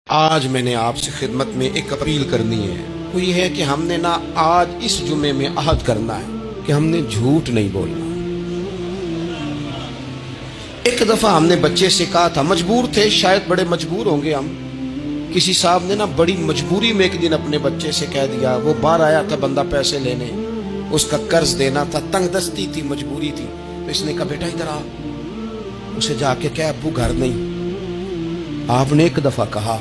آج میں نے آپ سے خدمت میں ایک اپیل کرنی ہے، وہ یہ ہے کہ ہم نے نا آج اس جمعے میں عہد کرنا ہے کہ ہم نے جھوٹ نہیں بولنا۔ ایک دفعہ ہم نے بچے سے کہا تھا، مجبور تھے، شاید بڑے مجبور ہوں گے ہم، کسی صاحب نے نا بڑی مجبوری میں ایک دن اپنے بچے سے کہہ دیا، وہ باہر آیا تھا بندہ پیسے لینے، اس کا قرض دینا تھا، تنگ دستی تھی، مجبوری تھی، تو اس نے کہا بیٹا ادھر آ، اسے جا کے کہا ابو گھر نہیں۔ آپ نے ایک دفعہ کہا،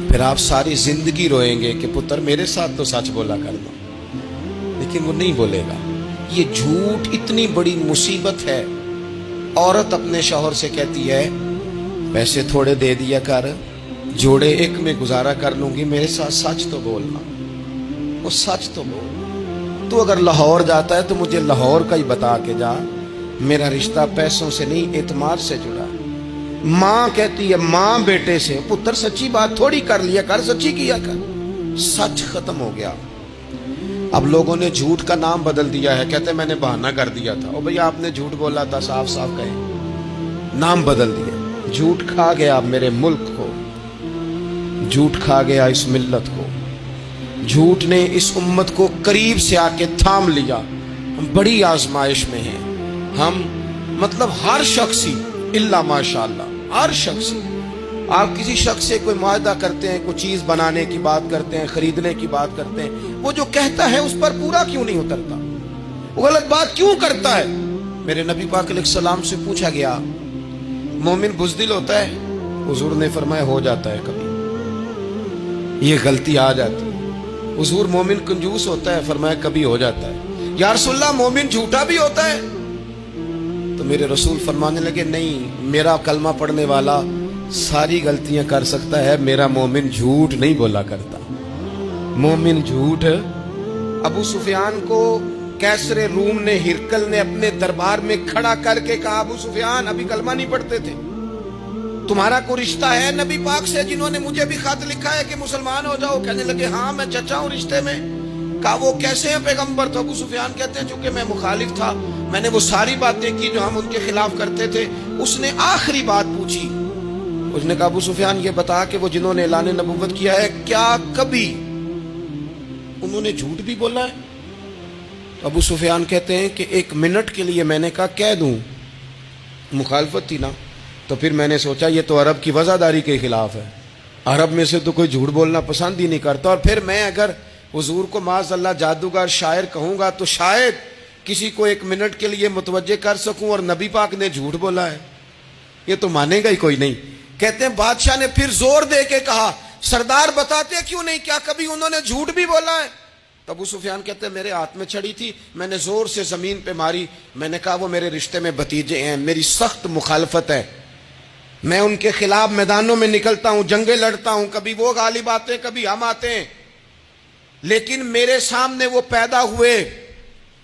پھر آپ ساری زندگی روئیں گے کہ پتر میرے ساتھ تو سچ بولا کرنا، لیکن وہ نہیں بولے گا۔ یہ جھوٹ اتنی بڑی مصیبت ہے۔ عورت اپنے شوہر سے کہتی ہے پیسے تھوڑے دے دیا کر، جوڑے ایک میں گزارا کر لوں گی، میرے ساتھ سچ تو بولنا، وہ سچ تو بول۔ تو اگر لاہور جاتا ہے تو مجھے لاہور کا ہی بتا کے جا، میرا رشتہ پیسوں سے نہیں اعتماد سے جڑا۔ ماں کہتی ہے ماں بیٹے سے، پتر سچی بات تھوڑی کر لیا کر، سچی کیا کر۔ سچ ختم ہو گیا۔ اب لوگوں نے جھوٹ کا نام بدل دیا ہے، کہتے ہیں میں نے بہانہ کر دیا تھا۔ او بھئی آپ نے جھوٹ بولا تھا، صاف صاف کہیں، نام بدل دیا۔ جھوٹ کھا گیا میرے ملک کو، جھوٹ کھا گیا اس ملت کو، جھوٹ نے اس امت کو قریب سے آ کے تھام لیا۔ ہم بڑی آزمائش میں ہیں، ہم مطلب ہر شخصی الا ماشاءاللہ، ہر شخصی، آپ کسی شخص سے کوئی معاہدہ کرتے ہیں، کوئی چیز بنانے کی بات کرتے ہیں، خریدنے کی بات کرتے ہیں، وہ جو کہتا ہے اس پر پورا کیوں نہیں اترتا؟ وہ غلط بات کیوں کرتا ہے؟ میرے نبی پاک علیہ السلام سے پوچھا گیا مومن بزدل ہوتا ہے؟ حضور نے فرمایا ہو جاتا ہے، کبھی یہ غلطی آ جاتی ہے۔ حضور مومن کنجوس ہوتا ہے؟ فرمایا کبھی ہو جاتا ہے۔ یا رسول اللہ مومن جھوٹا بھی ہوتا ہے؟ تو میرے رسول فرمانے لگے نہیں، میرا کلمہ پڑھنے والا ساری غلطیاں کر سکتا ہے، میرا مومن جھوٹ نہیں بولا کرتا۔ مومن جھوٹ۔ ابو سفیان کو کیسر روم نے، ہرکل نے اپنے دربار میں کھڑا کر کے کہا ابو سفیان ابھی کلمہ نہیں پڑھتے تھے، تمہارا کوئی رشتہ ہے نبی پاک سے جنہوں نے مجھے بھی خط لکھا ہے کہ مسلمان ہو جاؤ؟ کہنے لگے ہاں میں چچا ہوں رشتے میں۔ کہا وہ کیسے ہیں پیغمبر؟ تو ابو سفیان کہتے ہیں چونکہ میں مخالف تھا، میں نے وہ ساری باتیں کی جو ہم ان کے خلاف کرتے تھے۔ اس نے آخری بات پوچھی، اس نے کہا ابو سفیان یہ بتا کہ وہ جنہوں نے اعلان نبوت کیا ہے کیا کبھی انہوں نے جھوٹ بھی بولا ہے؟ تو ابو سفیان کہتے ہیں کہ ایک منٹ کے لیے میں نے کہا کہہ دوں، مخالفت تھی نا، تو پھر میں نے سوچا یہ تو عرب کی وزاداری کے خلاف ہے، عرب میں سے تو کوئی جھوٹ بولنا پسند ہی نہیں کرتا، اور پھر میں اگر حضور کو معاذ اللہ جادوگر شاعر کہوں گا تو شاید کسی کو ایک منٹ کے لیے متوجہ کر سکوں، اور نبی پاک نے جھوٹ بولا ہے، یہ تو مانے گا ہی کوئی نہیں۔ کہتے ہیں بادشاہ نے پھر زور دے کے کہا سردار بتاتے کیوں نہیں، کیا کبھی انہوں نے جھوٹ بھی بولا ہے؟ تو ابو سفیان کہتے ہیں میرے ہاتھ میں چھڑی تھی، میں نے زور سے زمین پہ ماری، میں نے کہا وہ میرے رشتے میں بھتیجے ہیں، میری سخت مخالفت ہے، میں ان کے خلاف میدانوں میں نکلتا ہوں، جنگیں لڑتا ہوں، کبھی وہ غالب آتے ہیں کبھی ہم آتے ہیں، لیکن میرے سامنے وہ پیدا ہوئے،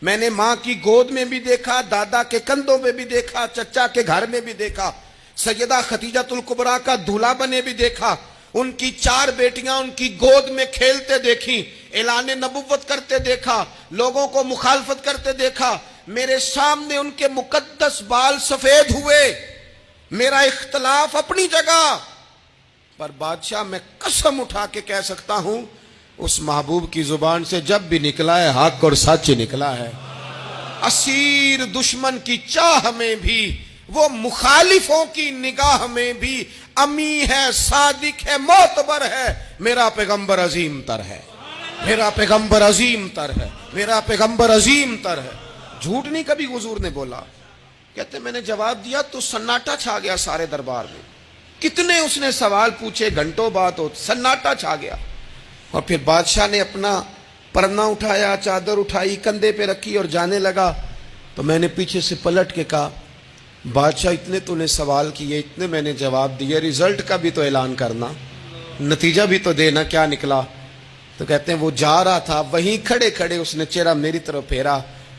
میں نے ماں کی گود میں بھی دیکھا، دادا کے کندھوں میں بھی دیکھا، چچا کے گھر میں بھی دیکھا، سیدہ خدیجہ الکبریٰ کا دولہا بنے بھی دیکھا، ان کی 4 بیٹیاں ان کی گود میں کھیلتے دیکھی، اعلان نبوت کرتے دیکھا، لوگوں کو مخالفت کرتے دیکھا، میرے سامنے ان کے مقدس بال سفید ہوئے، میرا اختلاف اپنی جگہ، پر بادشاہ میں قسم اٹھا کے کہہ سکتا ہوں اس محبوب کی زبان سے جب بھی نکلا ہے حق اور سچ نکلا ہے۔ اسیر دشمن کی چاہ میں بھی، وہ مخالفوں کی نگاہ میں بھی امی ہے، صادق ہے، معتبر ہے، میرا پیغمبر عظیم تر ہے، میرا پیغمبر عظیم تر ہے، میرا پیغمبر عظیم تر ہے۔ جھوٹ نہیں کبھی حضور نے بولا۔ کہتے میں نے جواب دیا تو سناٹا چھا گیا سارے دربار میں، کتنے اس نے سوال پوچھے، گھنٹوں بات ہو، سناٹا چھا گیا، اور پھر بادشاہ نے اپنا پرنا اٹھایا، چادر اٹھائی، کندھے پہ رکھی اور جانے لگا، تو میں نے پیچھے سے پلٹ کے کہا بادشاہ اتنے تو نے سوال کیے، اتنے میں نے جواب دیے، رزلٹ کا بھی تو اعلان کرنا، نتیجہ بھی تو دینا، کیا نکلا؟ تو کہتے ہیں وہ جا رہا تھا، وہیں کھڑے کھڑے اس نے چہرہ میری طرف پھیرا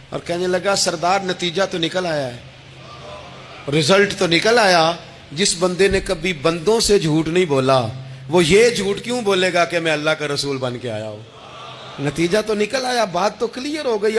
اور کہنے لگا سردار نتیجہ تو نکل آیا ہے، رزلٹ تو نکل آیا۔ جس بندے نے کبھی بندوں سے جھوٹ نہیں بولا وہ یہ جھوٹ کیوں بولے گا کہ میں اللہ کا رسول بن کے آیا ہوں؟ نتیجہ تو نکل آیا، بات تو کلیئر ہو گئی۔